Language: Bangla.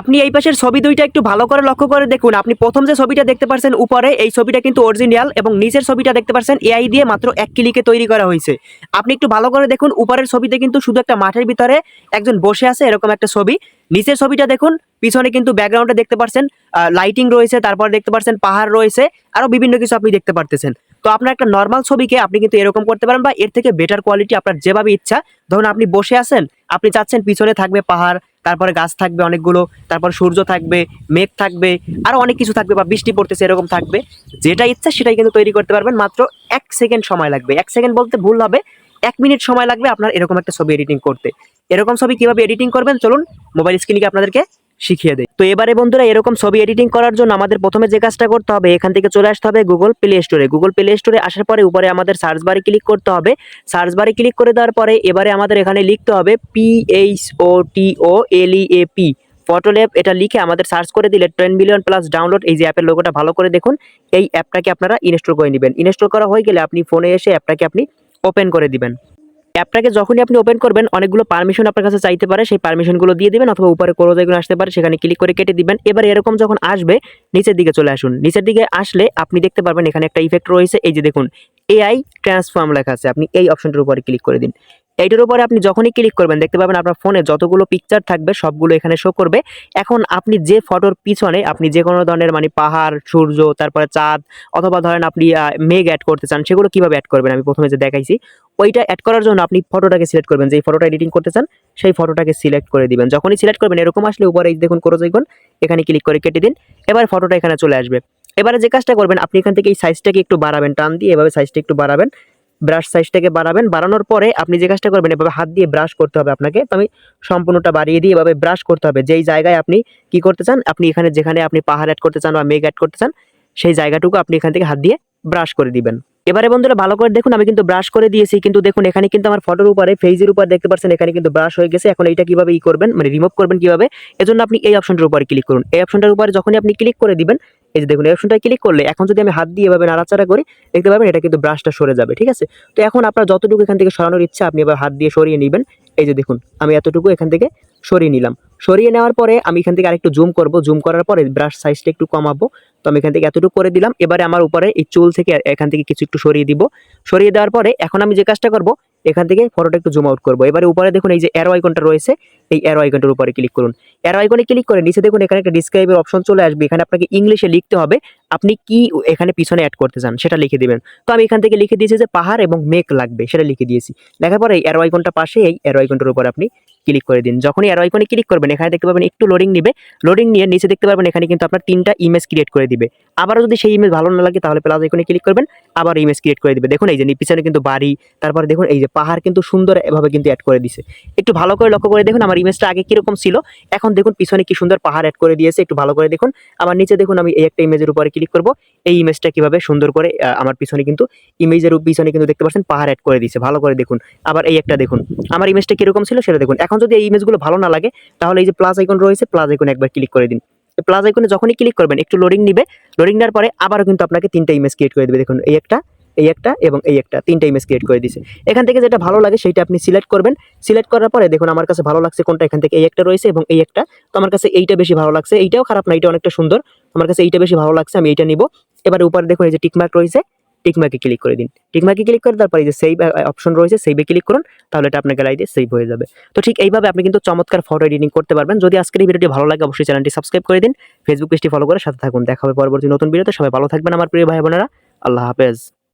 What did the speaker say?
আপনি এই পাশের ছবি দুইটা একটু ভালো করে লক্ষ্য করে দেখুন। আপনি প্রথম যে ছবিটা দেখতে পাচ্ছেন উপরে, এই ছবিটা কিন্তু অরিজিনাল, এবং নিচের ছবিটা দেখতে পাচ্ছেন এআই দিয়ে মাত্র এক ক্লিকে তৈরি করা হয়েছে। আপনি একটু ভালো করে দেখুন, উপরের ছবিতে কিন্তু শুধু একটা মাঠের ভিতরে একজন বসে আছে এরকম একটা ছবি। নিচের ছবিটা দেখুন, পিছনে কিন্তু ব্যাকগ্রাউন্ডে দেখতে পাচ্ছেন লাইটিং রয়েছে, তারপর দেখতে পাচ্ছেন পাহাড় রয়েছে, আরো বিভিন্ন কিছু আপনি দেখতে পারতেছেন। তো আপনার একটা নর্মাল ছবিকে আপনি কিন্তু এরকম করতে পারেন, বা এর থেকে বেটার কোয়ালিটি আপনার যেভাবে ইচ্ছা। ধরুন আপনি বসে আছেন, আপনি চাচ্ছেন পিছনে থাকবে পাহাড়, তারপরে গাছ থাকবে অনেকগুলো, তারপর সূর্য থাকবে, মেঘ থাকবে, আরো অনেক কিছু থাকবে, বা বৃষ্টি পড়তেছে এরকম থাকবে। যেটা ইচ্ছা সেটাই কিন্তু তৈরি করতে পারবেন। মাত্র 1 সেকেন্ড সময় লাগবে। 1 সেকেন্ড বলতে ভুল হবে, 1 মিনিট সময় লাগবে আপনার এরকম একটা ছবি এডিটিং করতে। এরকম ছবি কিভাবে এডিটিং করবেন চলুন মোবাইল স্ক্রিনে আপনাদেরকে শিখিয়ে দেয়। তো এবারে বন্ধুরা, এরকম ছবি এডিটিং করার জন্য আমাদের প্রথমে যে কাজটা করতে হবে, এখান থেকে চলে আসতে হবে গুগল প্লে স্টোরে। গুগল প্লে স্টোরে আসার পরে উপরে আমাদের সার্চ বারে ক্লিক করতে হবে। সার্চ বারে ক্লিক করে দেওয়ার পরে এবারে আমাদের এখানে লিখতে হবে PHOTOLEAP ফটোল্যাব। এটা লিখে আমাদের সার্চ করে দিলে 10 মিলিয়ন প্লাস ডাউনলোড, এই যে অ্যাপের লোগোটা ভালো করে দেখুন, এই অ্যাপটাকে আপনারা ইনস্টল করে নেবেন। ইনস্টল করা হয়ে গেলে আপনি ফোনে এসে অ্যাপটাকে আপনি ওপেন করে দিবেন। অ্যাপটাকে যখনই আপনি ওপেন করবেন, অনেকগুলো পারমিশন আপনার কাছে চাইতে পারে, সেই পারমিশনগুলো দিয়ে দিবেন, অথবা উপরে ক্লোজ আইকন আসতে পারে, সেখানে ক্লিক করে কেটে দিবেন। এবার এরকম যখন আসবে, নিচের দিকে চলে আসুন। নিচের দিকে আসলে আপনি দেখতে পারবেন এখানে একটা ইফেক্ট রয়েছে, এই যে দেখুন এআই ট্রান্সফর্ম লেখা আছে, আপনি এই অপশনটার উপরে ক্লিক করে দিন। এইটার উপরে আপনি যখনই ক্লিক করবেন দেখতে পাবেন আপনার ফোনে যতগুলো পিকচার থাকবে সবগুলো এখানে শো করবে। এখন আপনি যে ফটোর পিছনে আপনি যে কোনো ধরনের মানে পাহাড়, সূর্য, তারপরে চাঁদ, অথবা ধরেন আপনি মেঘ অ্যাড করতে চান, সেগুলো কিভাবে অ্যাড করবেন আমি প্রথমে যে দেখাইছি, ওইটা অ্যাড করার জন্য আপনি ফটোটাকে সিলেক্ট করবেন, যে ফটোটা এডিটিং করতে চান সেই ফটোটাকে সিলেক্ট করে দিবেন। যখনই সিলেক্ট করবেন এরকম আসলে উপরে এই দেখুন ক্রস আইকন, এখানে ক্লিক করে কেটে দিন। এবার ফটোটা এখানে চলে আসবে। এবারে যে কাজটা করবেন, আপনি এখান থেকে এই সাইজটাকে একটু বাড়াবেন, টান দিয়ে এভাবে সাইজটা একটু বাড়াবেন, ব্রাশ সাইজটাকে বাড়াবেন। বাড়ানোর পরে আপনি যে কাজটা করবেন, এভাবে হাত দিয়ে ব্রাশ করতে হবে আপনাকে। তো আমি সম্পূর্ণটা বাড়িয়ে দিয়ে এভাবে ব্রাশ করতে হবে। যেই জায়গায় আপনি কি করতে চান, আপনি এখানে যেখানে আপনি পাহাড় অ্যাড করতে চান বা মেঘ অ্যাড করতে চান, সেই জায়গাটুকু আপনি এখান থেকে হাত দিয়ে ব্রাশ করে দিবেন। এবারে বন্ধুরা ভালো করে দেখুন, আমি কিন্তু ব্রাশ করে দিয়েছি, কিন্তু দেখুন এখানে কিন্তু আমার ফটোর উপরে ফেজের উপর দেখতে পাচ্ছেন এখানে কিন্তু ব্রাশ হয়ে গেছে। এখন এইটা কিভাবে করবেন, মানে রিমুভ করবেন কিভাবে, এজন্য আপনি এই অপশনটার উপরে ক্লিক করুন। এই অপশনটার উপরে যখনই আপনি ক্লিক করে দিবেন, এই যে দেখুন এই অপশনটা ক্লিক করলে এখন যদি আমি হাত দিয়ে এভাবে নাড়াচাড়া করি, দেখতে পাবেন এটা কিন্তু ব্রাশটা সরে যাবে। ঠিক আছে, তো এখন আপনার যতটুকু এখান থেকে সরানোর ইচ্ছা আপনি এবার হাত দিয়ে সরিয়ে নেবেন। এই যে দেখুন আমি এতটুকু এখান থেকে সরিয়ে নিলাম। সরিয়ে নেওয়ার পরে আমি এখান থেকে আরেকটু জুম করব। জুম করার পরে ব্রাশ সাইজটা একটু কমাবো। তো আমি এখান থেকে এতটুকু করে দিলাম। এবারে আমার উপরে এই চুল থেকে এখান থেকে কিছু একটু সরিয়ে দিব। সরিয়ে দেওয়ার পরে এখন আমি যে কাজটা করব, এখান থেকে ফটোটা একটু জুম আউট করব। এবারে উপরে দেখুন এই যে অ্যারো আইকনটা রয়েছে, এই অ্যারো আইকনটার উপরে ক্লিক করুন। অ্যারো আইকনে ক্লিক করে নিচে দেখুন এখানে একটা ডিসক্রাইবের অপশন চলে আসবে। এখানে আপনাকে ইংলিশে লিখতে হবে আপনি কি এখানে পিছনে অ্যাড করতে চান, সেটা লিখে দিবেন। তো আমি এখান থেকে লিখে দিয়েছি যে পাহাড় এবং মেঘ লাগবে, সেটা লিখে দিয়েছি। লেখার পরে এই অ্যারো আইকনটা পাশে, এই অ্যারো আইকনটার উপর আপনি ক্লিক করে দিন। যখনই অ্যারো আইকনে ক্লিক করবেন এখানে দেখতে পাবেন একটু লোডিং নিবে। লোডিং নিয়ে নিচে দেখতে পারবেন এখানে কিন্তু আপনার 3টা ইমেজ ক্রিয়েট করে দিবে। আবারও যদি সেই ইমেজ ভালো না লাগে তাহলে প্লাস আইকনে ক্লিক করবেন, আবার ইমেজ ক্রিয়েট করে দিবে। দেখুন এই যে পিছনে কিন্তু বাড়ি, তারপরে দেখুন এই যে পাহাড় কিন্তু সুন্দর এভাবে কিন্তু অ্যাড করে দিছে। একটু ভালো করে লক্ষ্য করে দেখুন আমার ইমেজটা আগে কিরকম ছিল, এখন দেখুন পিছনে কি সুন্দর পাহাড় অ্যাড করে দিয়েছে। একটু ভালো করে দেখুন আমার নিচে দেখুন, আমি এই একটা ইমেজের উপরে ক্লিক করব, এই ইমেজটা কিভাবে সুন্দর করে আমার পিছনে কিন্তু ইমেজের পিছনে কিন্তু দেখতে পাচ্ছেন পাহাড় অ্যাড করে দিয়েছে। ভালো করে দেখুন। আবার এই একটা দেখুন আমার ইমেজটা কিরকম ছিল সেটা দেখুন। এখন যদি এই ইমেজগুলো ভালো না লাগে তাহলে এই যে প্লাস আইকন রয়েছে, প্লাস আইকনে একবার ক্লিক করে দিন। প্লাস আইকনে যখনই ক্লিক করবেন একটু লোডিং নিবে। লোডিং নেওয়ার পরে আবারও কিন্তু আপনাকে 3টা ইমেজ ক্রিয়েট করে দেবে। দেখুন এই একটা, এই একটা এবং এই একটা, 3টা ইমেজ ক্রিয়েট করে দিয়েছে। এখান থেকে যেটা ভালো লাগে সেটা আপনি সিলেক্ট করবেন। সিলেক্ট করার পরে দেখুন আমার কাছে ভালো লাগছে কোনটা, এখান থেকে এই একটা রয়েছে এবং এই একটা। তো আমার কাছে এইটা বেশি ভালো লাগছে। এইটাও খারাপ না, এটা অনেকটা সুন্দর। আমার কাছে এইটা বেশি ভালো লাগছে, আমি এইটা নিব। এবার উপরে দেখুন এই যে টিকমার্ক রয়েছে, টিকমার্কে ক্লিক করে দিন। টিকমার্কে ক্লিক করে তারপরে এই যে সেভ অপশন রয়েছে, সেভে ক্লিক করুন, তাহলে এটা আপনার গ্যালারিতে সেভ হয়ে যাবে। তো ঠিক এইভাবে আপনি কিন্তু চমৎকার ফটো এডিটিং করতে পারবেন। যদি আজকের এই ভিডিওটি ভালো লাগে অবশ্যই চ্যানেলটি সাবস্ক্রাইব করে দিন, ফেসবুক পেজটি ফলো করে সাথে থাকুন। দেখা হবে পরবর্তী নতুন ভিডিওতে। সবাই ভালো থাকবেন আমার প্রিয় ভাই বোনেরা। আল্লাহ হাফেজ।